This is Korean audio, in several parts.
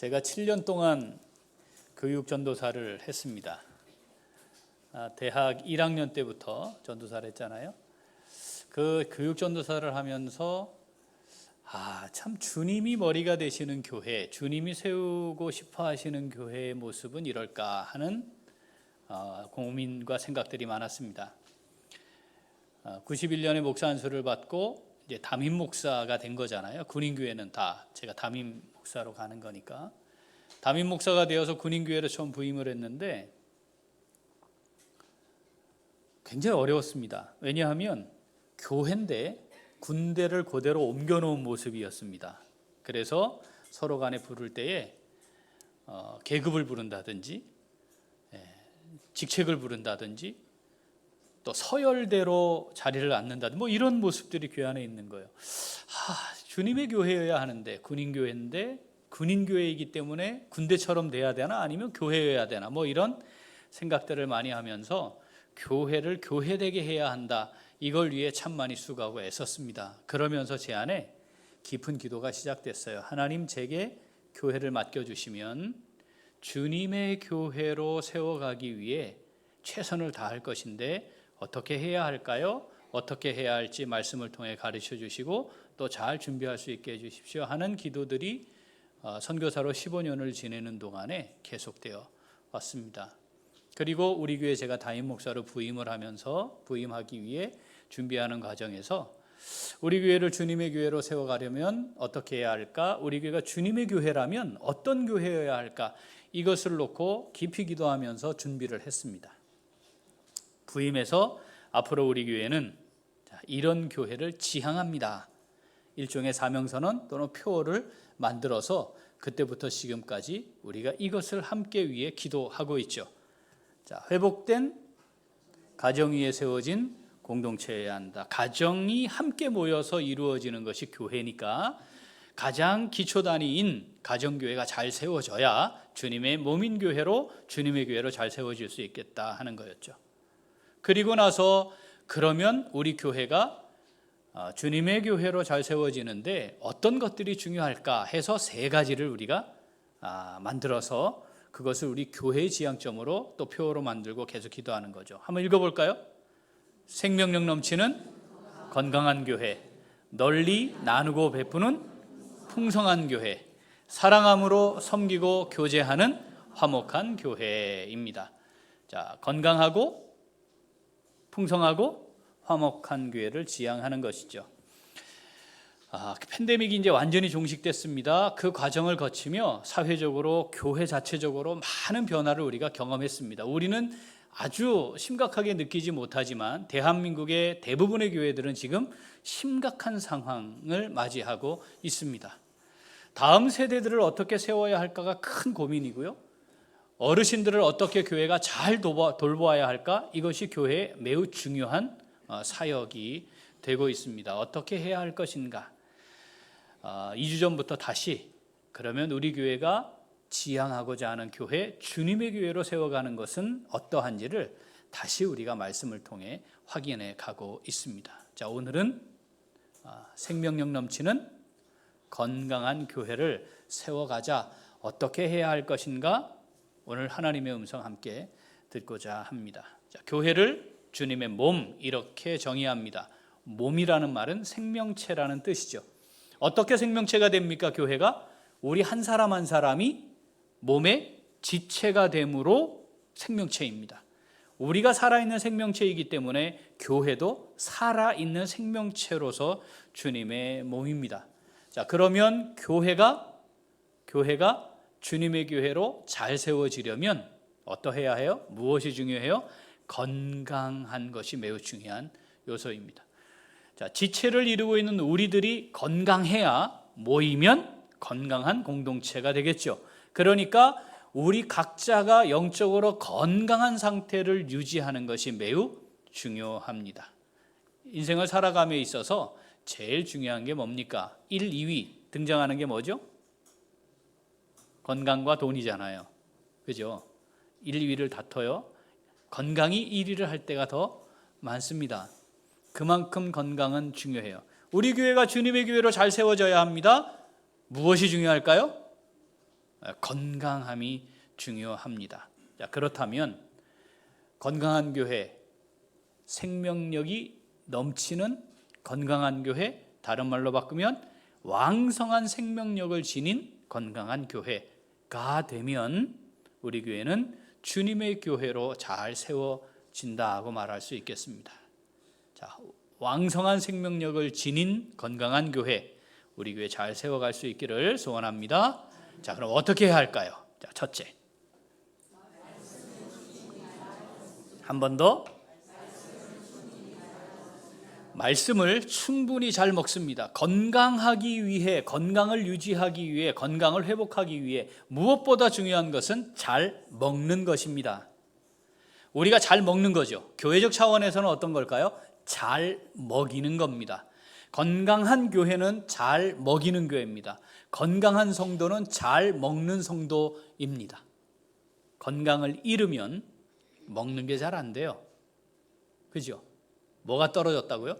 제가 7년 동안 교육전도사를 했습니다. 대학 1학년 때부터 전도사를 했잖아요. 그 교육전도사를 하면서 참 주님이 머리가 되시는 교회, 주님이 세우고 싶어 하시는 교회의 모습은 이럴까 하는 고민과 생각들이 많았습니다. 91년에 목사 안수를 받고 이제 담임 목사가 된 거잖아요. 군인교회는 다 제가 담임 목사로 가는 거니까. 담임 목사가 되어서 군인교회로 처음 부임을 했는데 굉장히 어려웠습니다. 왜냐하면 교회인데 군대를 그대로 옮겨놓은 모습이었습니다. 그래서 서로 간에 부를 때에 계급을 부른다든지 직책을 부른다든지 또 서열대로 자리를 앉는다든지 뭐 이런 모습들이 교회 안에 있는 거예요. 주님의 교회여야 하는데 군인교회인데 군인교회이기 때문에 군대처럼 돼야 되나 아니면 교회여야 되나 뭐 이런 생각들을 많이 하면서 교회를 교회되게 해야 한다. 이걸 위해 참 많이 수고하고 애썼습니다. 그러면서 제 안에 깊은 기도가 시작됐어요. 하나님, 제게 교회를 맡겨주시면 주님의 교회로 세워가기 위해 최선을 다할 것인데 어떻게 해야 할까요? 어떻게 해야 할지 말씀을 통해 가르쳐 주시고 또 잘 준비할 수 있게 해주십시오 하는 기도들이 선교사로 15년을 지내는 동안에 계속되어 왔습니다. 그리고 우리 교회 제가 담임 목사로 부임을 하면서 부임하기 위해 준비하는 과정에서 우리 교회를 주님의 교회로 세워가려면 어떻게 해야 할까? 우리 교회가 주님의 교회라면 어떤 교회여야 할까? 이것을 놓고 깊이 기도하면서 준비를 했습니다. 부임해서 앞으로 우리 교회는 이런 교회를 지향합니다. 일종의 사명선언 또는 표어를 만들어서 그때부터 지금까지 우리가 이것을 함께 위해 기도하고 있죠. 회복된 가정 위에 세워진 공동체여야 한다. 가정이 함께 모여서 이루어지는 것이 교회니까 가장 기초 단위인 가정교회가 잘 세워져야 주님의 몸인 교회로 주님의 교회로 잘 세워질 수 있겠다 하는 거였죠. 그리고 나서 그러면 우리 교회가 주님의 교회로 잘 세워지는데 어떤 것들이 중요할까 해서 3가지를 우리가 만들어서 그것을 우리 교회의 지향점으로 또 표어로 만들고 계속 기도하는 거죠. 한번 읽어볼까요? 생명력 넘치는 건강한 교회, 널리 나누고 베푸는 풍성한 교회, 사랑함으로 섬기고 교제하는 화목한 교회입니다. 건강하고 풍성하고 화목한 교회를 지향하는 것이죠. 팬데믹이 이제 완전히 종식됐습니다. 그 과정을 거치며 사회적으로 교회 자체적으로 많은 변화를 우리가 경험했습니다. 우리는 아주 심각하게 느끼지 못하지만 대한민국의 대부분의 교회들은 지금 심각한 상황을 맞이하고 있습니다. 다음 세대들을 어떻게 세워야 할까가 큰 고민이고요. 어르신들을 어떻게 교회가 잘 돌보아야 할까? 이것이 교회의 매우 중요한 사역이 되고 있습니다. 어떻게 해야 할 것인가? 2주 전부터 다시 그러면 우리 교회가 지향하고자 하는 교회, 주님의 교회로 세워가는 것은 어떠한지를 다시 우리가 말씀을 통해 확인해 가고 있습니다. 오늘은 생명력 넘치는 건강한 교회를 세워가자. 어떻게 해야 할 것인가? 오늘 하나님의 음성 함께 듣고자 합니다. 교회를 주님의 몸 이렇게 정의합니다. 몸이라는 말은 생명체라는 뜻이죠. 어떻게 생명체가 됩니까? 교회가 우리 한 사람 한 사람이 몸의 지체가 됨으로 생명체입니다. 우리가 살아있는 생명체이기 때문에 교회도 살아있는 생명체로서 주님의 몸입니다. 그러면 교회가 주님의 교회로 잘 세워지려면 어떠해야 해요? 무엇이 중요해요? 건강한 것이 매우 중요한 요소입니다. 지체를 이루고 있는 우리들이 건강해야 모이면 건강한 공동체가 되겠죠. 그러니까 우리 각자가 영적으로 건강한 상태를 유지하는 것이 매우 중요합니다. 인생을 살아감에 있어서 제일 중요한 게 뭡니까? 1, 2위 등장하는 게 뭐죠? 건강과 돈이잖아요. 그죠? 1, 2위를 다퉈요. 건강이 1위를 할 때가 더 많습니다. 그만큼 건강은 중요해요. 우리 교회가 주님의 교회로 잘 세워져야 합니다. 무엇이 중요할까요? 건강함이 중요합니다. 자, 그렇다면 건강한 교회, 생명력이 넘치는 건강한 교회, 다른 말로 바꾸면 왕성한 생명력을 지닌 건강한 교회가 되면 우리 교회는 주님의 교회로 잘 세워진다고 말할 수 있겠습니다. 자, 왕성한 생명력을 지닌 건강한 교회, 우리 교회 잘 세워갈 수 있기를 소원합니다. 자, 그럼 어떻게 해야 할까요? 자, 첫째, 한 번 더, 말씀을 충분히 잘 먹습니다. 건강하기 위해, 건강을 유지하기 위해, 건강을 회복하기 위해 무엇보다 중요한 것은 잘 먹는 것입니다. 우리가 잘 먹는 거죠. 교회적 차원에서는 어떤 걸까요? 잘 먹이는 겁니다. 건강한 교회는 잘 먹이는 교회입니다. 건강한 성도는 잘 먹는 성도입니다. 건강을 잃으면 먹는 게 잘 안 돼요. 그죠? 뭐가 떨어졌다고요?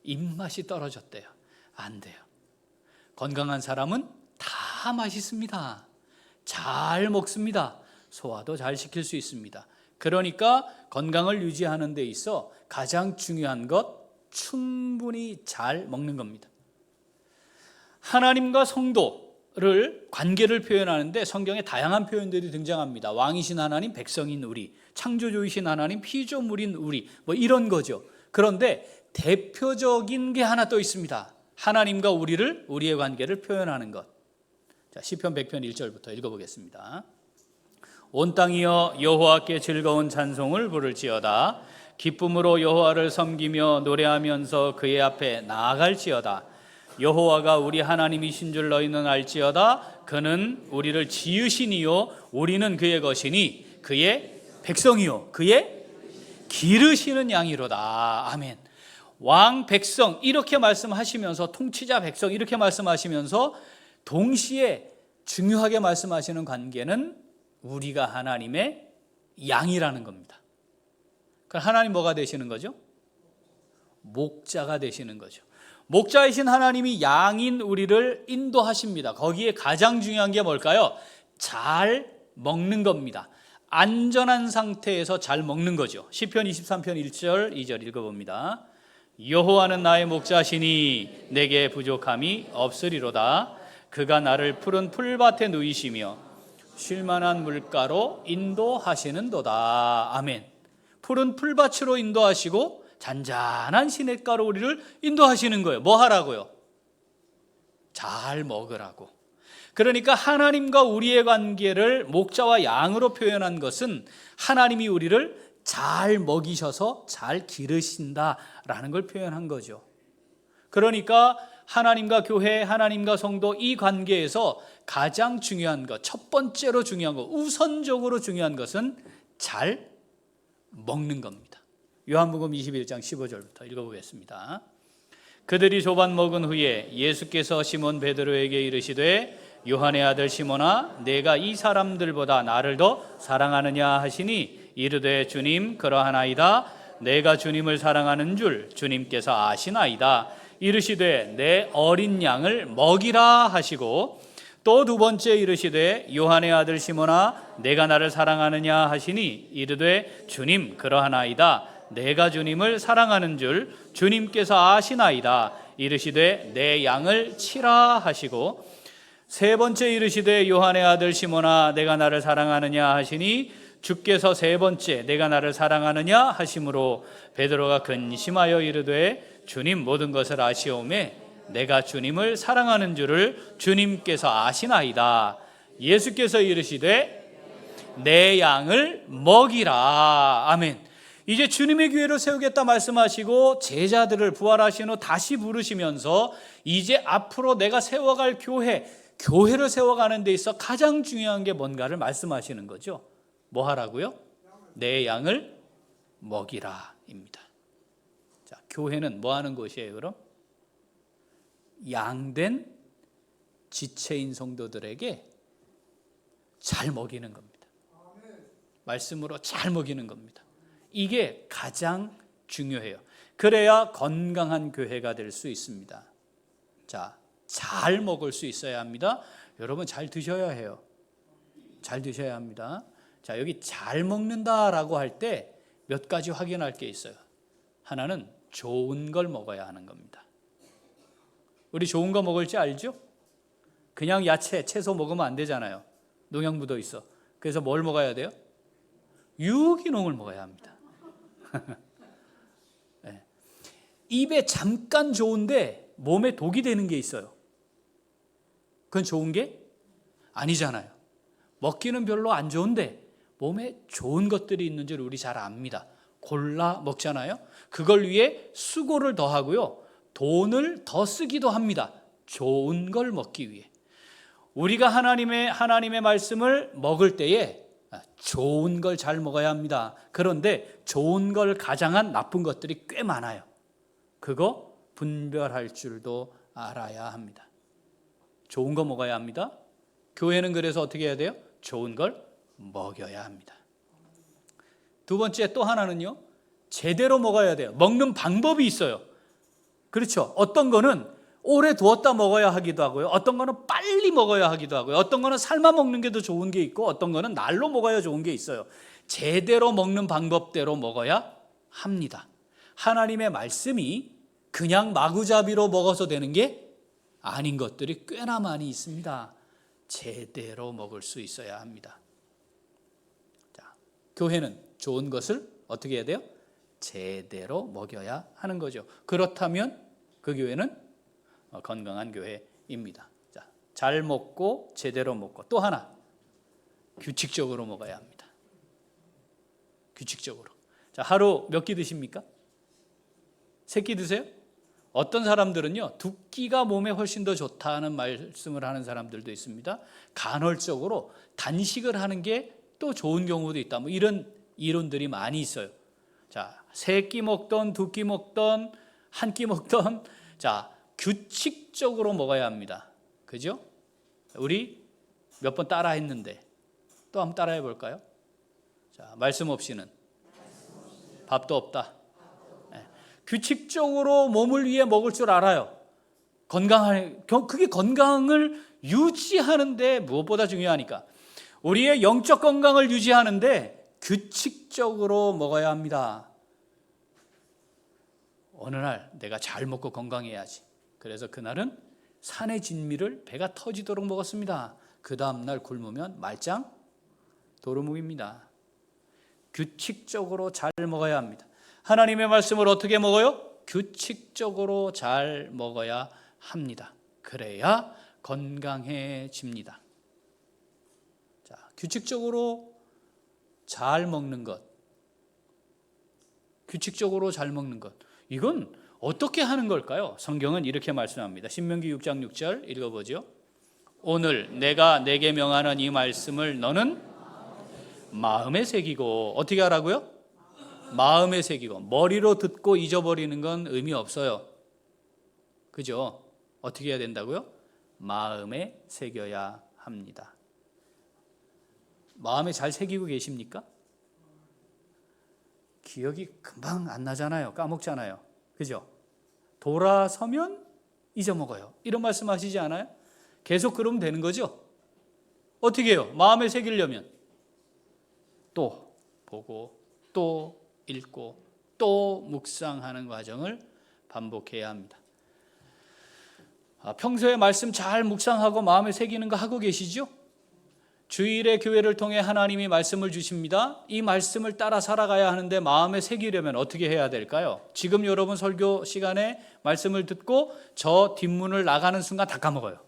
입맛이 떨어졌대요. 안 돼요. 건강한 사람은 다 맛있습니다. 잘 먹습니다. 소화도 잘 시킬 수 있습니다. 그러니까 건강을 유지하는 데 있어 가장 중요한 것, 충분히 잘 먹는 겁니다. 하나님과 성도를 관계를 표현하는데 성경에 다양한 표현들이 등장합니다. 왕이신 하나님, 백성인 우리, 창조주이신 하나님, 피조물인 우리, 뭐 이런 거죠. 그런데 대표적인 게 하나 또 있습니다. 하나님과 우리의 관계를 표현하는 것. 자, 시편 100편 1절부터 읽어보겠습니다. 온 땅이여 여호와께 즐거운 찬송을 부를지어다. 기쁨으로 여호와를 섬기며 노래하면서 그의 앞에 나아갈지어다. 여호와가 우리 하나님이신 줄 너희는 알지어다. 그는 우리를 지으시니요 우리는 그의 것이니 그의 백성이요 그의 기르시는 양이로다. 아멘. 왕 백성 이렇게 말씀하시면서, 통치자 백성 이렇게 말씀하시면서 동시에 중요하게 말씀하시는 관계는 우리가 하나님의 양이라는 겁니다. 그럼 하나님 뭐가 되시는 거죠? 목자가 되시는 거죠. 목자이신 하나님이 양인 우리를 인도하십니다. 거기에 가장 중요한 게 뭘까요? 잘 먹는 겁니다. 안전한 상태에서 잘 먹는 거죠. 시편 23편 1절 2절 읽어봅니다. 여호와는 나의 목자시니 내게 부족함이 없으리로다. 그가 나를 푸른 풀밭에 누이시며 쉴만한 물가로 인도하시는도다. 아멘. 푸른 풀밭으로 인도하시고 잔잔한 시냇가로 우리를 인도하시는 거예요. 뭐 하라고요? 잘 먹으라고. 그러니까 하나님과 우리의 관계를 목자와 양으로 표현한 것은 하나님이 우리를 잘 먹이셔서 잘 기르신다라는 걸 표현한 거죠. 그러니까 하나님과 교회, 하나님과 성도 이 관계에서 가장 중요한 것, 첫 번째로 중요한 것, 우선적으로 중요한 것은 잘 먹는 겁니다. 요한복음 21장 15절부터 읽어보겠습니다. 그들이 조반 먹은 후에 예수께서 시몬 베드로에게 이르시되 요한의 아들 시몬아 내가 이 사람들보다 나를 더 사랑하느냐 하시니 이르되 주님 그러하나이다. 내가 주님을 사랑하는 줄 주님께서 아시나이다. 이르시되 내 어린 양을 먹이라 하시고 또 두 번째 이르시되 요한의 아들 시몬아 내가 나를 사랑하느냐 하시니 이르되 주님 그러하나이다. 내가 주님을 사랑하는 줄 주님께서 아시나이다. 이르시되 내 양을 치라 하시고 세 번째 이르시되 요한의 아들 시몬아 내가 나를 사랑하느냐 하시니 주께서 세 번째 내가 나를 사랑하느냐 하심으로 베드로가 근심하여 이르되 주님 모든 것을 아시오매 내가 주님을 사랑하는 줄을 주님께서 아시나이다. 예수께서 이르시되 내 양을 먹이라. 아멘. 이제 주님의 교회를 세우겠다 말씀하시고 제자들을 부활하신 후 다시 부르시면서 이제 앞으로 내가 세워갈 교회를 세워가는 데 있어 가장 중요한 게 뭔가를 말씀하시는 거죠. 뭐 하라고요? 내 양을 먹이라입니다. 자, 교회는 뭐 하는 곳이에요, 그럼? 양된 지체인 성도들에게 잘 먹이는 겁니다. 말씀으로 잘 먹이는 겁니다. 이게 가장 중요해요. 그래야 건강한 교회가 될 수 있습니다. 자, 잘 먹을 수 있어야 합니다. 여러분 잘 드셔야 해요. 잘 드셔야 합니다. 자, 여기 잘 먹는다라고 할 때 몇 가지 확인할 게 있어요. 하나는 좋은 걸 먹어야 하는 겁니다. 우리 좋은 거 먹을 줄 알죠? 그냥 야채, 채소 먹으면 안 되잖아요. 농약 묻어 있어. 그래서 뭘 먹어야 돼요? 유기농을 먹어야 합니다. 네. 입에 잠깐 좋은데 몸에 독이 되는 게 있어요. 그건 좋은 게 아니잖아요. 먹기는 별로 안 좋은데 몸에 좋은 것들이 있는 줄 우리 잘 압니다. 골라 먹잖아요. 그걸 위해 수고를 더 하고요. 돈을 더 쓰기도 합니다. 좋은 걸 먹기 위해. 우리가 하나님의 말씀을 먹을 때에 좋은 걸 잘 먹어야 합니다. 그런데 좋은 걸 가장한 나쁜 것들이 꽤 많아요. 그거 분별할 줄도 알아야 합니다. 좋은 거 먹어야 합니다. 교회는 그래서 어떻게 해야 돼요? 좋은 걸 먹여야 합니다. 두 번째 또 하나는요, 제대로 먹어야 돼요. 먹는 방법이 있어요. 그렇죠. 어떤 거는 오래 두었다 먹어야 하기도 하고요. 어떤 거는 빨리 먹어야 하기도 하고요. 어떤 거는 삶아 먹는 게 더 좋은 게 있고 어떤 거는 날로 먹어야 좋은 게 있어요. 제대로 먹는 방법대로 먹어야 합니다. 하나님의 말씀이 그냥 마구잡이로 먹어서 되는 게 아닌 것들이 꽤나 많이 있습니다. 제대로 먹을 수 있어야 합니다. 자, 교회는 좋은 것을 어떻게 해야 돼요? 제대로 먹여야 하는 거죠. 그렇다면 그 교회는 건강한 교회입니다. 자, 잘 먹고 제대로 먹고 또 하나 규칙적으로 먹어야 합니다. 규칙적으로. 자, 하루 몇 끼 드십니까? 3끼 드세요? 어떤 사람들은요, 2끼가 몸에 훨씬 더 좋다는 말씀을 하는 사람들도 있습니다. 간헐적으로 단식을 하는 게 또 좋은 경우도 있다. 뭐 이런 이론들이 많이 있어요. 자, 3끼 먹던 2끼 먹던 1끼 먹던, 자, 규칙적으로 먹어야 합니다. 그죠? 우리 몇 번 따라 했는데 또 한번 따라 해볼까요? 자, 말씀 없이는 밥도 없다. 네. 규칙적으로 몸을 위해 먹을 줄 알아요. 그게 건강을 유지하는데 무엇보다 중요하니까. 우리의 영적 건강을 유지하는데 규칙적으로 먹어야 합니다. 어느 날 내가 잘 먹고 건강해야지. 그래서 그날은 산의 진미를 배가 터지도록 먹었습니다. 그 다음날 굶으면 말짱 도루묵입니다. 규칙적으로 잘 먹어야 합니다. 하나님의 말씀을 어떻게 먹어요? 규칙적으로 잘 먹어야 합니다. 그래야 건강해집니다. 자, 규칙적으로 잘 먹는 것, 규칙적으로 잘 먹는 것, 이건 어떻게 하는 걸까요? 성경은 이렇게 말씀합니다. 신명기 6장 6절 읽어보죠. 오늘 내가 내게 명하는 이 말씀을 너는 마음에 새기고, 어떻게 하라고요? 마음에 새기고. 머리로 듣고 잊어버리는 건 의미 없어요. 그죠? 어떻게 해야 된다고요? 마음에 새겨야 합니다. 마음에 잘 새기고 계십니까? 기억이 금방 안 나잖아요. 까먹잖아요. 그죠? 돌아서면 잊어먹어요. 이런 말씀 하시지 않아요? 계속 그러면 되는 거죠? 어떻게 해요? 마음에 새기려면 또 보고 또 읽고 또 묵상하는 과정을 반복해야 합니다. 평소에 말씀 잘 묵상하고 마음에 새기는 거 하고 계시죠? 주일에 교회를 통해 하나님이 말씀을 주십니다. 이 말씀을 따라 살아가야 하는데 마음에 새기려면 어떻게 해야 될까요? 지금 여러분 설교 시간에 말씀을 듣고 저 뒷문을 나가는 순간 다 까먹어요.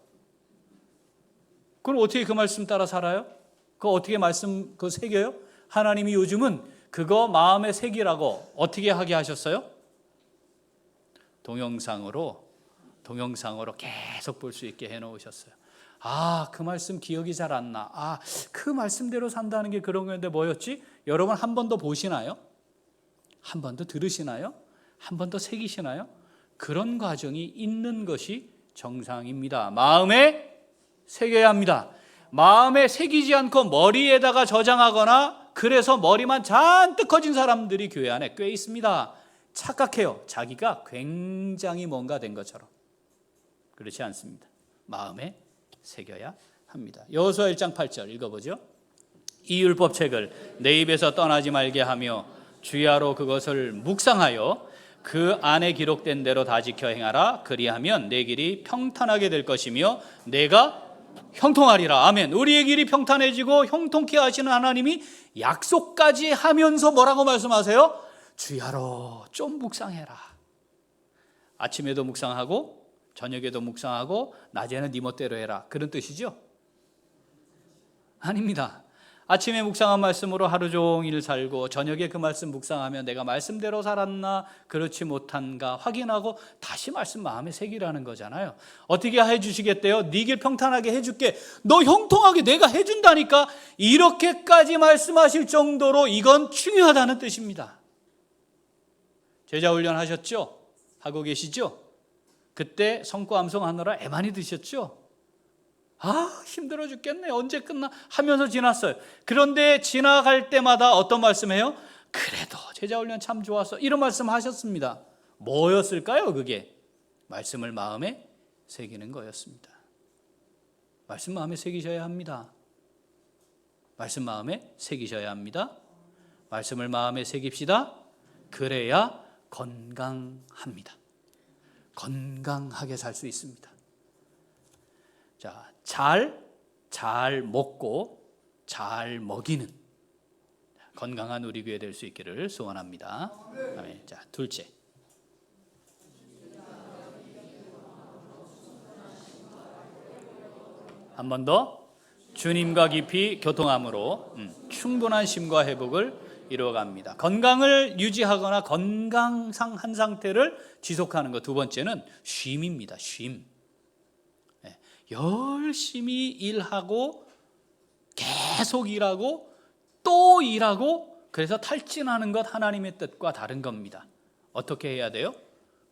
그럼 어떻게 그 말씀 따라 살아요? 그거 어떻게 말씀 그거 새겨요? 하나님이 요즘은 그거 마음에 새기라고 어떻게 하게 하셨어요? 동영상으로 계속 볼 수 있게 해놓으셨어요. 그 말씀 기억이 잘 안 나. 그 말씀대로 산다는 게 그런 건데 뭐였지? 여러분 한 번 더 보시나요? 한 번 더 들으시나요? 한 번 더 새기시나요? 그런 과정이 있는 것이 정상입니다. 마음에 새겨야 합니다. 마음에 새기지 않고 머리에다가 저장하거나 그래서 머리만 잔뜩 커진 사람들이 교회 안에 꽤 있습니다. 착각해요. 자기가 굉장히 뭔가 된 것처럼. 그렇지 않습니다. 마음에 새겨야 합니다. 합니다. 여호수아 1장 8절 읽어보죠. 이 율법책을 내 입에서 떠나지 말게 하며 주야로 그것을 묵상하여 그 안에 기록된 대로 다 지켜 행하라. 그리하면 내 길이 평탄하게 될 것이며 내가 형통하리라. 아멘. 우리의 길이 평탄해지고 형통케 하시는 하나님이 약속까지 하면서 뭐라고 말씀하세요? 주야로 좀 묵상해라. 아침에도 묵상하고 저녁에도 묵상하고 낮에는 네 멋대로 해라. 그런 뜻이죠? 아닙니다. 아침에 묵상한 말씀으로 하루 종일 살고 저녁에 그 말씀 묵상하면 내가 말씀대로 살았나 그렇지 못한가 확인하고 다시 말씀 마음에 새기라는 거잖아요. 어떻게 해주시겠대요? 네 길 평탄하게 해줄게. 너 형통하게 내가 해준다니까. 이렇게까지 말씀하실 정도로 이건 중요하다는 뜻입니다. 제자훈련 하셨죠? 하고 계시죠? 그때 성과 암송하느라 애 많이 드셨죠? 힘들어 죽겠네. 언제 끝나? 하면서 지났어요. 그런데 지나갈 때마다 어떤 말씀해요? 그래도 제자훈련 참 좋았어. 이런 말씀 하셨습니다. 뭐였을까요? 그게 말씀을 마음에 새기는 거였습니다. 말씀 마음에 새기셔야 합니다. 말씀 마음에 새기셔야 합니다. 말씀을 마음에 새깁시다. 그래야 건강합니다. 건강하게 살 수 있습니다. 자, 잘 먹고 잘 먹이는 건강한 우리 교회 될 수 있기를 소원합니다. 아멘. 자, 둘째. 한 번 더. 주님과 깊이 교통함으로 충분한 쉼과 회복을 이루어갑니다. 건강을 유지하거나 건강한 상태를 지속하는 것. 두 번째는 쉼입니다. 쉼. 열심히 일하고 계속 일하고 또 일하고 그래서 탈진하는 것 하나님의 뜻과 다른 겁니다. 어떻게 해야 돼요?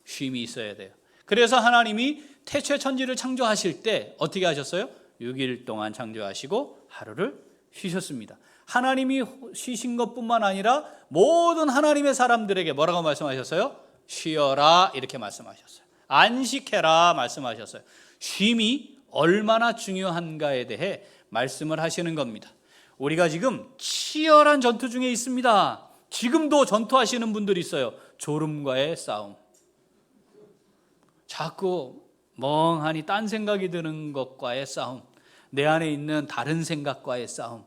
쉼이 있어야 돼요. 그래서 하나님이 태초에 천지를 창조하실 때 어떻게 하셨어요? 6일 동안 창조하시고 하루를 쉬셨습니다. 하나님이 쉬신 것뿐만 아니라 모든 하나님의 사람들에게 뭐라고 말씀하셨어요? 쉬어라 이렇게 말씀하셨어요. 안식해라 말씀하셨어요. 쉼이 얼마나 중요한가에 대해 말씀을 하시는 겁니다. 우리가 지금 치열한 전투 중에 있습니다. 지금도 전투하시는 분들이 있어요. 졸음과의 싸움. 자꾸 멍하니 딴 생각이 드는 것과의 싸움. 내 안에 있는 다른 생각과의 싸움.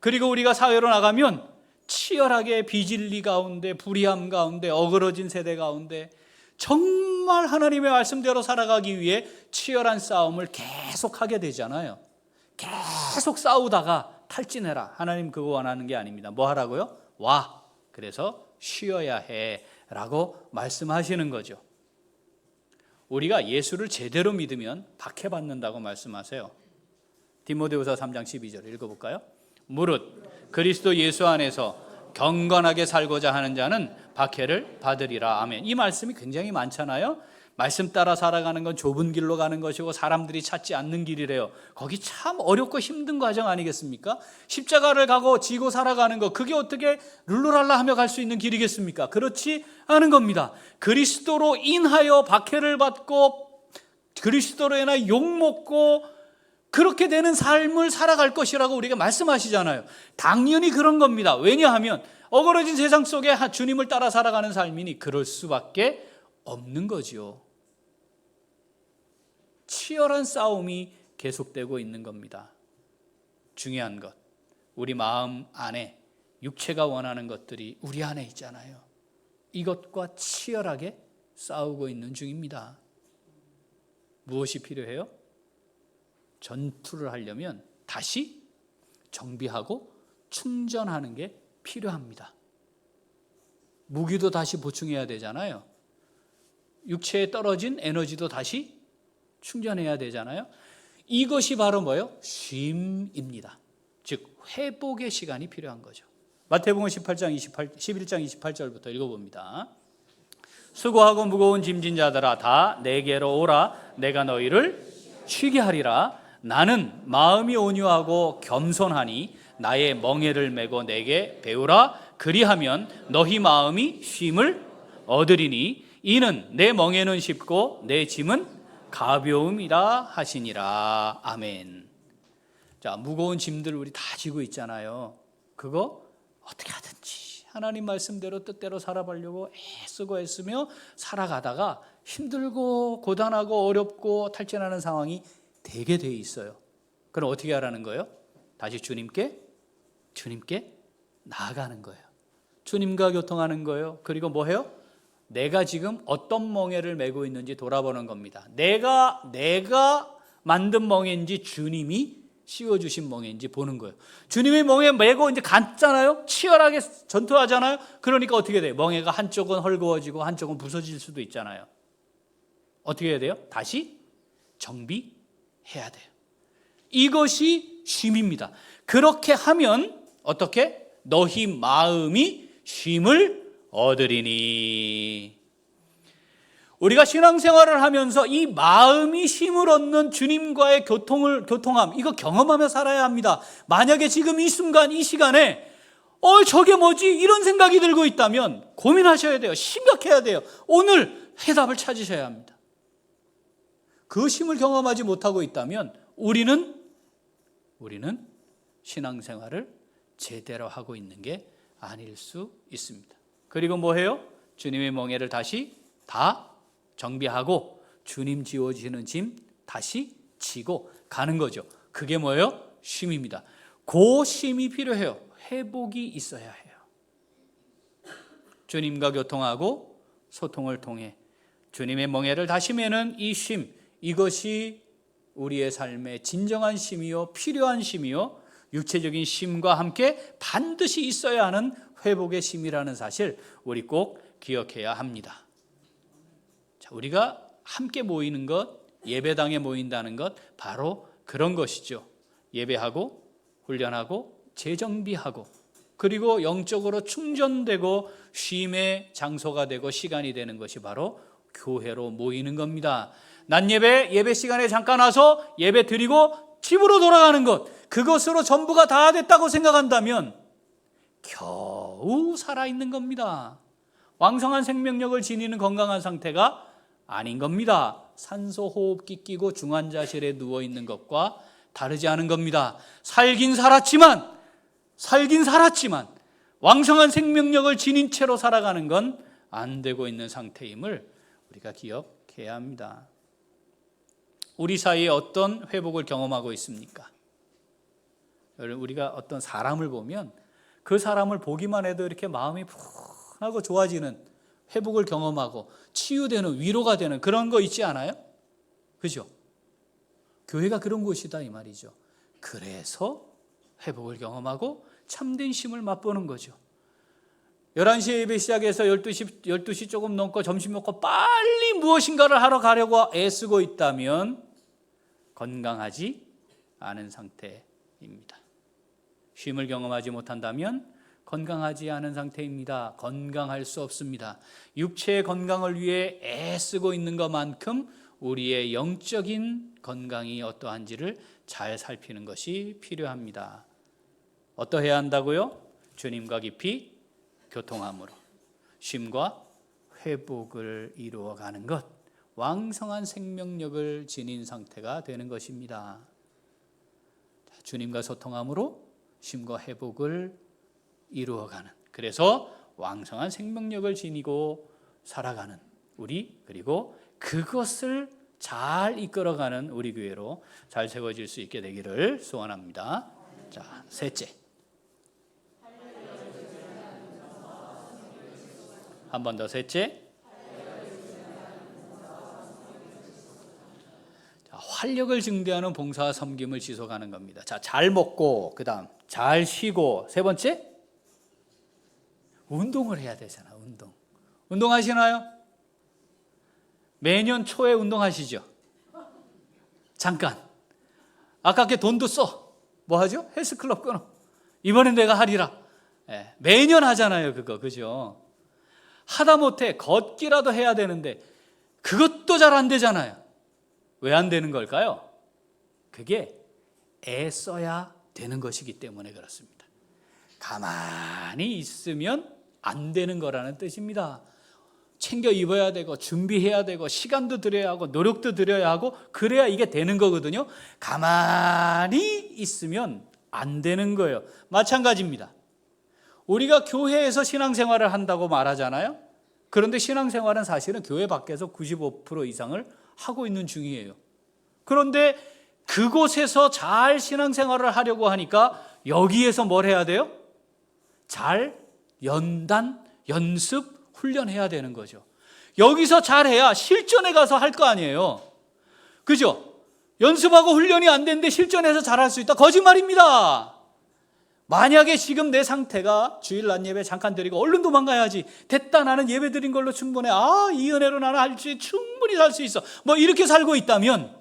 그리고 우리가 사회로 나가면 치열하게 비진리 가운데 불의함 가운데 어그러진 세대 가운데 정말 하나님의 말씀대로 살아가기 위해 치열한 싸움을 계속하게 되잖아요. 계속 싸우다가 탈진해라. 하나님 그거 원하는 게 아닙니다. 뭐 하라고요? 와. 그래서 쉬어야 해 라고 말씀하시는 거죠. 우리가 예수를 제대로 믿으면 박해받는다고 말씀하세요. 디모데후서 3장 12절 읽어볼까요? 무릇 그리스도 예수 안에서 경건하게 살고자 하는 자는 박해를 받으리라. 아멘. 이 말씀이 굉장히 많잖아요. 말씀 따라 살아가는 건 좁은 길로 가는 것이고 사람들이 찾지 않는 길이래요. 거기 참 어렵고 힘든 과정 아니겠습니까? 십자가를 가고 지고 살아가는 거 그게 어떻게 룰루랄라 하며 갈 수 있는 길이겠습니까? 그렇지 않은 겁니다. 그리스도로 인하여 박해를 받고 그리스도로 인하여 욕먹고 그렇게 되는 삶을 살아갈 것이라고 우리가 말씀하시잖아요. 당연히 그런 겁니다. 왜냐하면 어그러진 세상 속에 주님을 따라 살아가는 삶이니 그럴 수밖에 없는 거죠. 치열한 싸움이 계속되고 있는 겁니다. 중요한 것, 우리 마음 안에 육체가 원하는 것들이 우리 안에 있잖아요. 이것과 치열하게 싸우고 있는 중입니다. 무엇이 필요해요? 전투를 하려면 다시 정비하고 충전하는 게 필요합니다. 무기도 다시 보충해야 되잖아요. 육체에 떨어진 에너지도 다시 충전해야 되잖아요. 이것이 바로 뭐예요? 쉼입니다. 즉 회복의 시간이 필요한 거죠. 마태복음 11장 28절부터 읽어봅니다. 수고하고 무거운 짐진 자들아 다 내게로 오라. 내가 너희를 쉬게 하리라. 나는 마음이 온유하고 겸손하니 나의 멍에를 메고 내게 배우라. 그리하면 너희 마음이 쉼을 얻으리니 이는 내 멍에는 쉽고 내 짐은 가벼움이라 하시니라. 아멘. 자, 무거운 짐들 우리 다 지고 있잖아요. 그거 어떻게 하든지 하나님 말씀대로 뜻대로 살아보려고 애쓰고 애쓰며 살아가다가 힘들고 고단하고 어렵고 탈진하는 상황이 되게 돼 있어요. 그럼 어떻게 하라는 거예요? 다시 주님께 나아가는 거예요. 주님과 교통하는 거예요. 그리고 뭐 해요? 내가 지금 어떤 멍에를 메고 있는지 돌아보는 겁니다. 내가 만든 멍에인지 주님이 씌워주신 멍에인지 보는 거예요. 주님의 멍에 메고 이제 갔잖아요. 치열하게 전투하잖아요. 그러니까 어떻게 돼요? 멍에가 한쪽은 헐거워지고 한쪽은 부서질 수도 있잖아요. 어떻게 해야 돼요? 다시 정비해야 돼요. 이것이 쉼입니다. 그렇게 하면 어떻게? 너희 마음이 쉼을 얻으리니. 우리가 신앙생활을 하면서 이 마음이 쉼을 얻는 주님과의 교통함, 이거 경험하며 살아야 합니다. 만약에 지금 이 순간 이 시간에 저게 뭐지? 이런 생각이 들고 있다면 고민하셔야 돼요. 심각해야 돼요. 오늘 해답을 찾으셔야 합니다. 그 쉼을 경험하지 못하고 있다면 우리는 신앙생활을 제대로 하고 있는 게 아닐 수 있습니다. 그리고 뭐 해요? 주님의 멍에를 다시 다 정비하고 주님 지워지는 짐 다시 지고 가는 거죠. 그게 뭐예요? 쉼입니다. 그 쉼이 필요해요. 회복이 있어야 해요. 주님과 교통하고 소통을 통해 주님의 멍에를 다시 매는 이 쉼, 이것이 우리의 삶의 진정한 쉼이요, 필요한 쉼이요, 육체적인 쉼과 함께 반드시 있어야 하는 회복의 쉼이라는 사실 우리 꼭 기억해야 합니다. 자, 우리가 함께 모이는 것, 예배당에 모인다는 것, 바로 그런 것이죠. 예배하고 훈련하고 재정비하고 그리고 영적으로 충전되고 쉼의 장소가 되고 시간이 되는 것이 바로 교회로 모이는 겁니다. 낮 예배 시간에 잠깐 와서 예배 드리고 집으로 돌아가는 것, 그것으로 전부가 다 됐다고 생각한다면 겨우 살아있는 겁니다. 왕성한 생명력을 지니는 건강한 상태가 아닌 겁니다. 산소 호흡기 끼고 중환자실에 누워있는 것과 다르지 않은 겁니다. 살긴 살았지만 왕성한 생명력을 지닌 채로 살아가는 건 안 되고 있는 상태임을 우리가 기억해야 합니다. 우리 사이에 어떤 회복을 경험하고 있습니까? 우리가 어떤 사람을 보면 그 사람을 보기만 해도 이렇게 마음이 푹하고 좋아지는, 회복을 경험하고 치유되는, 위로가 되는 그런 거 있지 않아요? 그죠? 교회가 그런 곳이다 이 말이죠. 그래서 회복을 경험하고 참된 쉼을 맛보는 거죠. 11시에 예배 시작해서 12시 조금 넘고 점심 먹고 빨리 무엇인가를 하러 가려고 애쓰고 있다면 건강하지 않은 상태입니다. 쉼을 경험하지 못한다면 건강하지 않은 상태입니다. 건강할 수 없습니다. 육체의 건강을 위해 애쓰고 있는 것만큼 우리의 영적인 건강이 어떠한지를 잘 살피는 것이 필요합니다. 어떠해야 한다고요? 주님과 깊이 교통함으로 쉼과 회복을 이루어가는 것, 왕성한 생명력을 지닌 상태가 되는 것입니다. 주님과 소통함으로 쉼과 회복을 이루어가는, 그래서 왕성한 생명력을 지니고 살아가는 우리, 그리고 그것을 잘 이끌어가는 우리 교회로 잘 세워질 수 있게 되기를 소원합니다. 자, 셋째, 한 번 더. 셋째, 자, 활력을 증대하는 봉사와 섬김을 지속하는 겁니다. 자, 잘 먹고, 그 다음 잘 쉬고, 세 번째, 운동을 해야 되잖아. 운동하시나요? 매년 초에 운동하시죠? 잠깐 아깝게 돈도 써. 뭐 하죠? 헬스클럽 끊어. 이번엔 내가 하리라. 매년 하잖아요. 그거, 그죠? 하다 못해 걷기라도 해야 되는데 그것도 잘 안 되잖아요. 왜 안 되는 걸까요? 그게 애써야 되는 것이기 때문에 그렇습니다. 가만히 있으면 안 되는 거라는 뜻입니다. 챙겨 입어야 되고 준비해야 되고 시간도 들여야 하고 노력도 들여야 하고 그래야 이게 되는 거거든요. 가만히 있으면 안 되는 거예요. 마찬가지입니다. 우리가 교회에서 신앙생활을 한다고 말하잖아요. 그런데 신앙생활은 사실은 교회 밖에서 95% 이상을 하고 있는 중이에요. 그런데 그곳에서 잘 신앙생활을 하려고 하니까 여기에서 뭘 해야 돼요? 잘 연습, 훈련해야 되는 거죠. 여기서 잘해야 실전에 가서 할 거 아니에요. 그죠? 연습하고 훈련이 안 되는데 실전에서 잘할 수 있다? 거짓말입니다. 만약에 지금 내 상태가 주일 낮 예배 잠깐 드리고 얼른 도망가야지. 됐다, 나는 예배 드린 걸로 충분해. 이 은혜로 나는 할지 충분히 살 수 있어. 뭐 이렇게 살고 있다면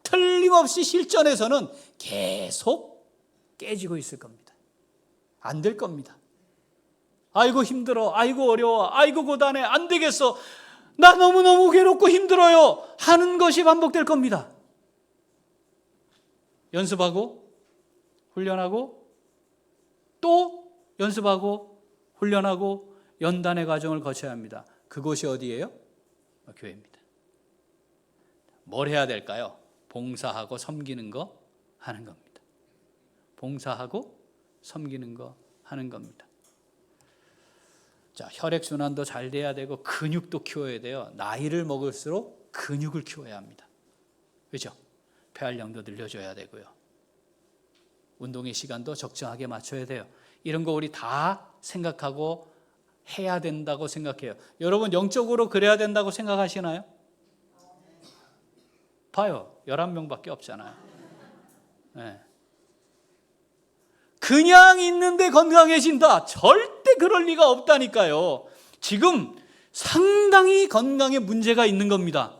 틀림없이 실전에서는 계속 깨지고 있을 겁니다. 안 될 겁니다. 아이고 힘들어, 아이고 어려워, 아이고 고단해, 안 되겠어, 나 너무너무 괴롭고 힘들어요 하는 것이 반복될 겁니다. 연습하고 훈련하고 또 연습하고 훈련하고 연단의 과정을 거쳐야 합니다. 그곳이 어디예요? 교회입니다. 뭘 해야 될까요? 봉사하고 섬기는 거 하는 겁니다. 봉사하고 섬기는 거 하는 겁니다. 자, 혈액순환도 잘 돼야 되고 근육도 키워야 돼요. 나이를 먹을수록 근육을 키워야 합니다. 그렇죠? 폐활량도 늘려줘야 되고요. 운동의 시간도 적정하게 맞춰야 돼요. 이런 거 우리 다 생각하고 해야 된다고 생각해요. 여러분 영적으로 그래야 된다고 생각하시나요? 봐요. 11명밖에 없잖아요. 네. 그냥 있는데 건강해진다. 절대 그럴 리가 없다니까요. 지금 상당히 건강에 문제가 있는 겁니다.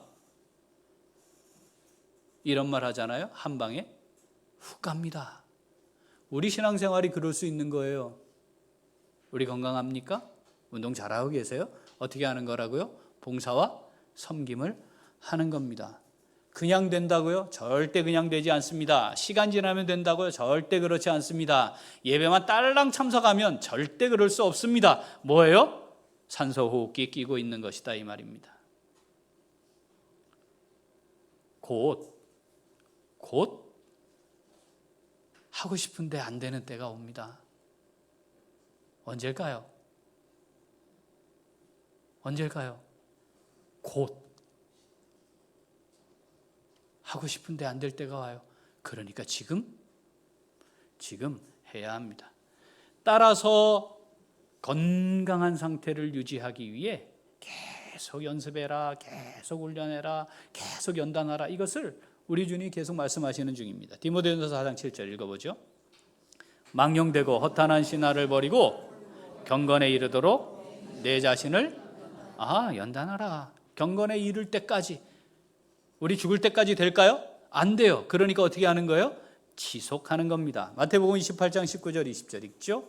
이런 말 하잖아요. 한 방에 훅 갑니다. 우리 신앙생활이 그럴 수 있는 거예요. 우리 건강합니까? 운동 잘하고 계세요? 어떻게 하는 거라고요? 봉사와 섬김을 하는 겁니다. 그냥 된다고요? 절대 그냥 되지 않습니다. 시간 지나면 된다고요? 절대 그렇지 않습니다. 예배만 딸랑 참석하면 절대 그럴 수 없습니다. 뭐예요? 산소호흡기 끼고 있는 것이다 이 말입니다. 곧 하고 싶은데 안 되는 때가 옵니다. 언제일까요? 곧 하고 싶은데 안 될 때가 와요. 그러니까 지금 해야 합니다. 따라서 건강한 상태를 유지하기 위해 계속 연습해라, 계속 훈련해라, 계속 연단하라. 이것을 우리 주님이 계속 말씀하시는 중입니다. 디모데전서 4장 7절 읽어보죠. 망령되고 허탄한 신화를 버리고 경건에 이르도록 내 자신을 연단하라. 경건에 이를 때까지, 우리 죽을 때까지 될까요? 안 돼요. 그러니까 어떻게 하는 거예요? 지속하는 겁니다. 마태복음 28장 19절 20절 읽죠.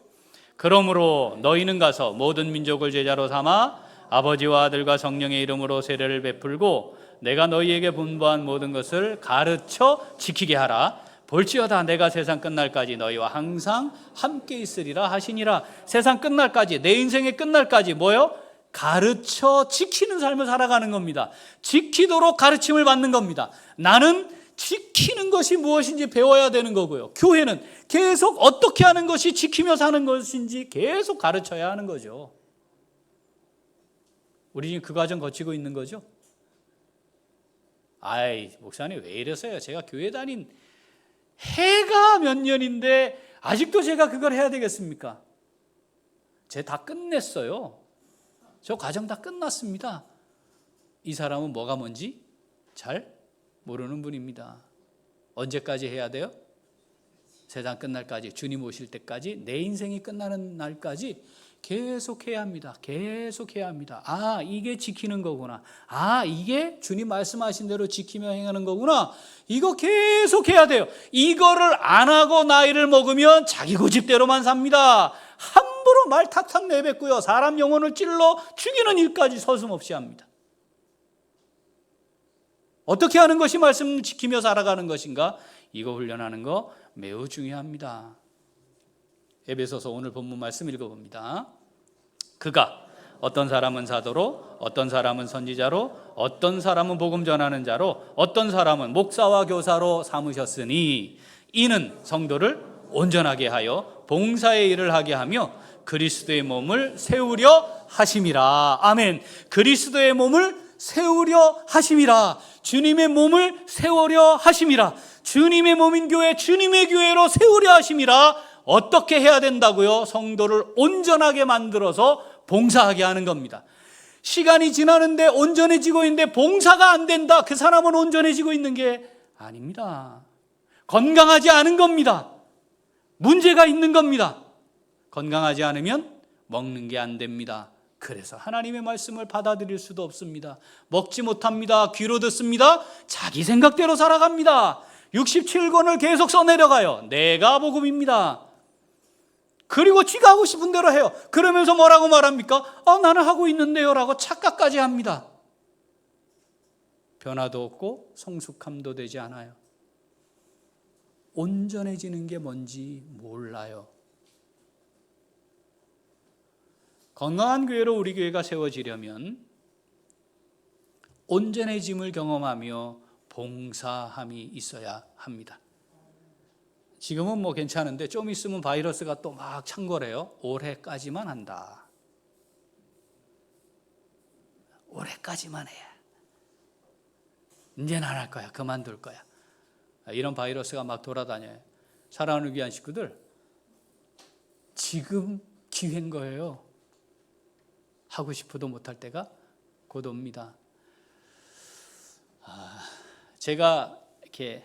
그러므로 너희는 가서 모든 민족을 제자로 삼아 아버지와 아들과 성령의 이름으로 세례를 베풀고 내가 너희에게 분부한 모든 것을 가르쳐 지키게 하라. 볼지어다 내가 세상 끝날까지 너희와 항상 함께 있으리라 하시니라. 세상 끝날까지, 내 인생의 끝날까지 뭐요? 가르쳐 지키는 삶을 살아가는 겁니다. 지키도록 가르침을 받는 겁니다. 나는 지키는 것이 무엇인지 배워야 되는 거고요. 교회는 계속 어떻게 하는 것이 지키며 사는 것인지 계속 가르쳐야 하는 거죠. 우리 지금 그 과정 거치고 있는 거죠. 목사님 왜 이러세요? 제가 교회 다닌 해가 몇 년인데 아직도 제가 그걸 해야 되겠습니까? 제 다 끝냈어요. 저 과정 다 끝났습니다. 이 사람은 뭐가 뭔지 잘 모르는 분입니다. 언제까지 해야 돼요? 세상 끝날까지, 주님 오실 때까지, 내 인생이 끝나는 날까지 계속 해야 합니다. 계속 해야 합니다. 이게 지키는 거구나. 이게 주님 말씀하신 대로 지키며 행하는 거구나. 이거 계속 해야 돼요. 이거를 안 하고 나이를 먹으면 자기 고집대로만 삽니다. 함부로 말 탁탁 내뱉고요. 사람 영혼을 찔러 죽이는 일까지 서슴없이 합니다. 어떻게 하는 것이 말씀 지키며 살아가는 것인가? 이거 훈련하는 거 매우 중요합니다. 에베소서 오늘 본문 말씀 읽어봅니다. 그가 어떤 사람은 사도로, 어떤 사람은 선지자로, 어떤 사람은 복음 전하는 자로, 어떤 사람은 목사와 교사로 삼으셨으니 이는 성도를 온전하게 하여 봉사의 일을 하게 하며 그리스도의 몸을 세우려 하심이라. 아멘. 그리스도의 몸을 세우려 하심이라. 주님의 몸을 세우려 하심이라. 주님의 몸인 교회, 주님의 교회로 세우려 하심이라. 어떻게 해야 된다고요? 성도를 온전하게 만들어서 봉사하게 하는 겁니다. 시간이 지나는데 온전해지고 있는데 봉사가 안 된다. 그 사람은 온전해지고 있는 게 아닙니다. 건강하지 않은 겁니다. 문제가 있는 겁니다. 건강하지 않으면 먹는 게 안 됩니다. 그래서 하나님의 말씀을 받아들일 수도 없습니다. 먹지 못합니다. 귀로 듣습니다. 자기 생각대로 살아갑니다. 67권을 계속 써내려가요. 내가 복음입니다. 그리고 지가 하고 싶은 대로 해요. 그러면서 뭐라고 말합니까? 나는 하고 있는데요 라고 착각까지 합니다. 변화도 없고 성숙함도 되지 않아요. 온전해지는 게 뭔지 몰라요. 건강한 교회로 우리 교회가 세워지려면 온전해짐을 경험하며 봉사함이 있어야 합니다. 지금은 뭐 괜찮은데 좀 있으면 바이러스가 또 막 창궐해요. 올해까지만 한다. 올해까지만 해. 이제는 안 할 거야. 그만둘 거야. 이런 바이러스가 막 돌아다녀요. 사랑하는 귀한 식구들, 지금 기회인 거예요. 하고 싶어도 못할 때가 곧 옵니다. 제가 이렇게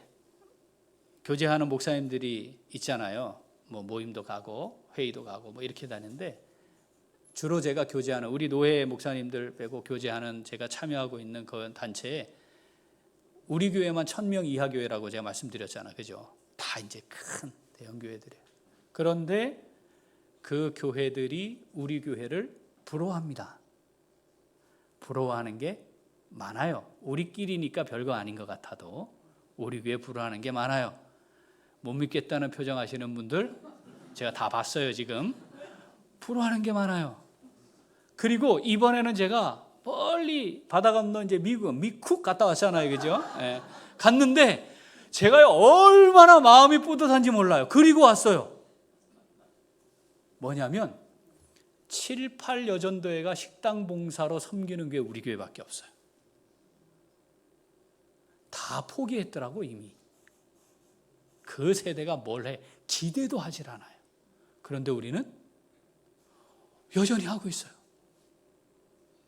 교제하는 목사님들이 있잖아요. 뭐 모임도 가고 회의도 가고 뭐 이렇게 다니는데, 주로 제가 교제하는 우리 노회 목사님들 빼고 교제하는 제가 참여하고 있는 그 단체에 우리 교회만 1000명 이하 교회라고 제가 말씀드렸잖아요. 그죠? 다 이제 큰 대형 교회들이에요. 그런데 그 교회들이 우리 교회를 부러워합니다. 부러워하는 게 많아요. 우리끼리니까 별거 아닌 것 같아도 우리 교회 부러워하는 게 많아요. 못 믿겠다는 표정하시는 분들 제가 다 봤어요. 지금 부러워하는 게 많아요. 그리고 이번에는 제가 멀리 바다 건너 이제 미쿡 갔다 왔잖아요. 그죠? 예. 갔는데 제가 얼마나 마음이 뿌듯한지 몰라요. 그리고 왔어요. 뭐냐면 7, 8 여전도회가 식당 봉사로 섬기는 게 우리 교회밖에 없어요. 다 포기했더라고 이미. 그 세대가 뭘 해? 기대도 하질 않아요. 그런데 우리는 여전히 하고 있어요.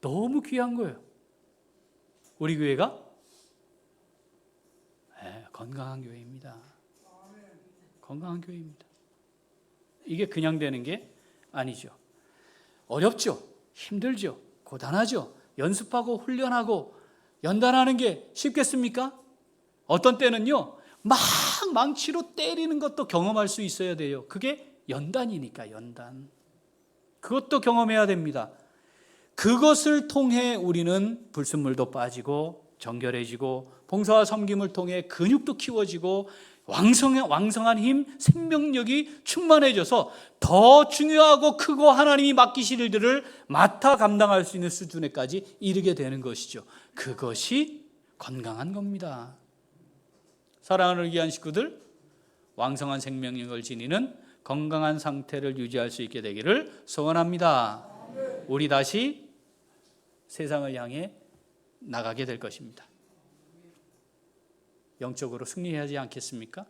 너무 귀한 거예요. 우리 교회가 건강한 교회입니다. 건강한 교회입니다. 이게 그냥 되는 게 아니죠. 어렵죠. 힘들죠. 고단하죠. 연습하고 훈련하고 연단하는 게 쉽겠습니까? 어떤 때는요, 막 망치로 때리는 것도 경험할 수 있어야 돼요. 그게 연단이니까, 연단. 그것도 경험해야 됩니다. 그것을 통해 우리는 불순물도 빠지고 정결해지고 봉사와 섬김을 통해 근육도 키워지고 왕성한 힘, 생명력이 충만해져서 더 중요하고 크고 하나님이 맡기실 일들을 맡아 감당할 수 있는 수준에까지 이르게 되는 것이죠. 그것이 건강한 겁니다. 사랑하는 귀한 식구들, 왕성한 생명력을 지니는 건강한 상태를 유지할 수 있게 되기를 소원합니다. 우리 다시 세상을 향해 나가게 될 것입니다. 영적으로 승리하지 않겠습니까?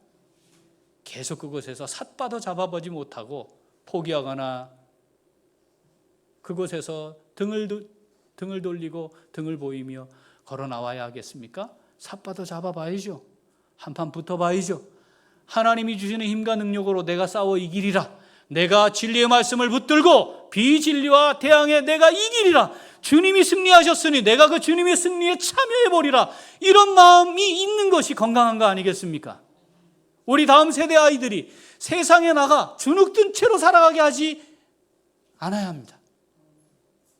계속 그곳에서 삿바도 잡아보지 못하고 포기하거나 그곳에서 등을 돌리고 등을 보이며 걸어 나와야 하겠습니까? 삿바도 잡아봐야죠. 한판 붙어봐야죠. 하나님이 주시는 힘과 능력으로 내가 싸워 이기리라. 내가 진리의 말씀을 붙들고 비진리와 대항해 내가 이기리라. 주님이 승리하셨으니 내가 그 주님의 승리에 참여해버리라. 이런 마음이 있는 것이 건강한 거 아니겠습니까? 우리 다음 세대 아이들이 세상에 나가 주눅든 채로 살아가게 하지 않아야 합니다.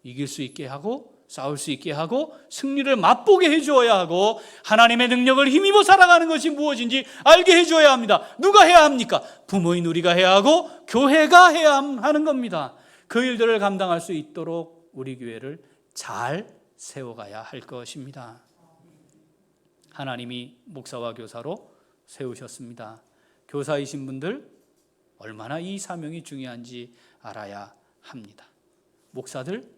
이길 수 있게 하고 싸울 수 있게 하고 승리를 맛보게 해주어야 하고 하나님의 능력을 힘입어 살아가는 것이 무엇인지 알게 해줘야 합니다. 누가 해야 합니까? 부모인 우리가 해야 하고 교회가 해야 하는 겁니다. 그 일들을 감당할 수 있도록 우리 교회를 잘 세워가야 할 것입니다. 하나님이 목사와 교사로 세우셨습니다. 교사이신 분들 얼마나 이 사명이 중요한지 알아야 합니다. 목사들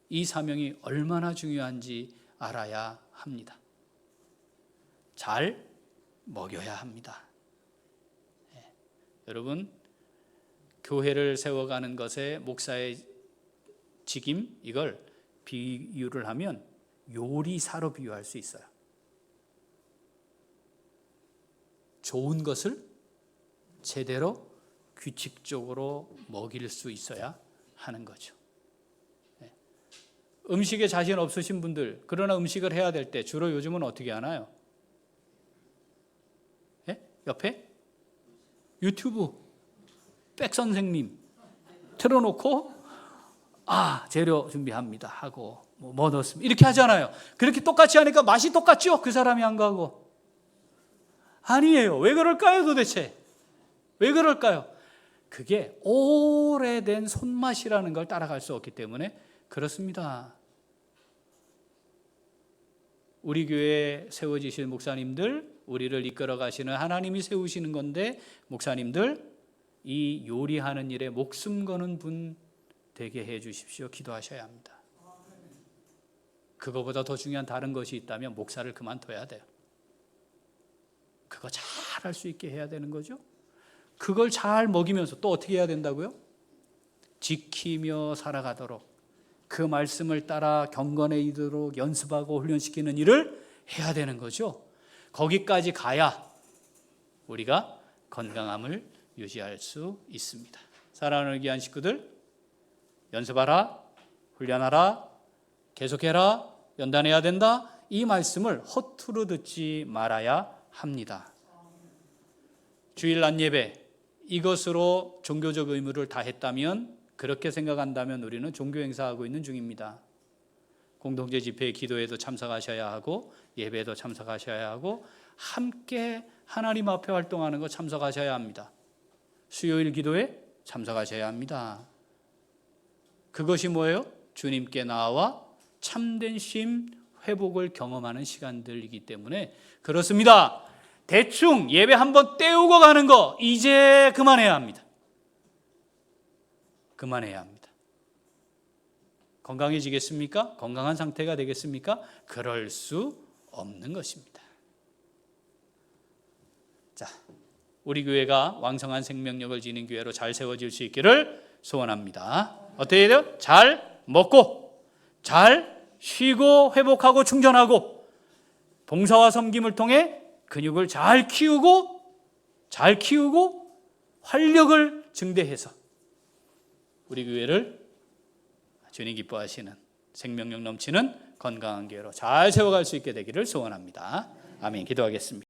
이 사명이 얼마나 중요한지 알아야 합니다. 잘 먹여야 합니다. 여러분, 교회를 세워가는 것에 목사의 직임, 이걸 비유를 하면 요리사로 비유할 수 있어요. 좋은 것을 제대로 규칙적으로 먹일 수 있어야 하는 거죠. 음식에 자신 없으신 분들, 그러나 음식을 해야 될 때 주로 요즘은 어떻게 하나요? 옆에 유튜브 백 선생님 틀어놓고 재료 준비합니다 하고 뭐 넣습니다 이렇게 하잖아요. 그렇게 똑같이 하니까 맛이 똑같죠? 그 사람이 한 거하고. 아니에요. 왜 그럴까요 도대체? 왜 그럴까요? 그게 오래된 손맛이라는 걸 따라갈 수 없기 때문에 그렇습니다. 우리 교회에 세워지실 목사님들, 우리를 이끌어 가시는 하나님이 세우시는 건데, 목사님들 이 요리하는 일에 목숨 거는 분 되게 해 주십시오. 기도하셔야 합니다. 그거보다 더 중요한 다른 것이 있다면 목사를 그만둬야 돼요. 그거 잘 할 수 있게 해야 되는 거죠. 그걸 잘 먹이면서 또 어떻게 해야 된다고요? 지키며 살아가도록, 그 말씀을 따라 경건에 이르도록 연습하고 훈련시키는 일을 해야 되는 거죠. 거기까지 가야 우리가 건강함을 유지할 수 있습니다. 사랑하는 귀한 식구들, 연습하라, 훈련하라, 계속해라, 연단해야 된다. 이 말씀을 허투루 듣지 말아야 합니다. 주일 낮 예배, 이것으로 종교적 의무를 다했다면, 그렇게 생각한다면 우리는 종교 행사하고 있는 중입니다. 공동체 집회 기도에도 참석하셔야 하고, 예배에도 참석하셔야 하고, 함께 하나님 앞에 활동하는 거 참석하셔야 합니다. 수요일 기도에 참석하셔야 합니다. 그것이 뭐예요? 주님께 나와 참된 쉼, 회복을 경험하는 시간들이기 때문에 그렇습니다. 대충 예배 한번 때우고 가는 거 이제 그만해야 합니다. 그만해야 합니다. 건강해지겠습니까? 건강한 상태가 되겠습니까? 그럴 수 없는 것입니다. 자, 우리 교회가 왕성한 생명력을 지닌 교회로 잘 세워질 수 있기를 소원합니다. 어떻게 해야 돼요? 잘 먹고, 잘 쉬고, 회복하고, 충전하고, 봉사와 섬김을 통해 근육을 잘 키우고 활력을 증대해서 우리 교회를 주님 기뻐하시는 생명력 넘치는 건강한 교회로 잘 세워갈 수 있게 되기를 소원합니다. 아멘. 기도하겠습니다.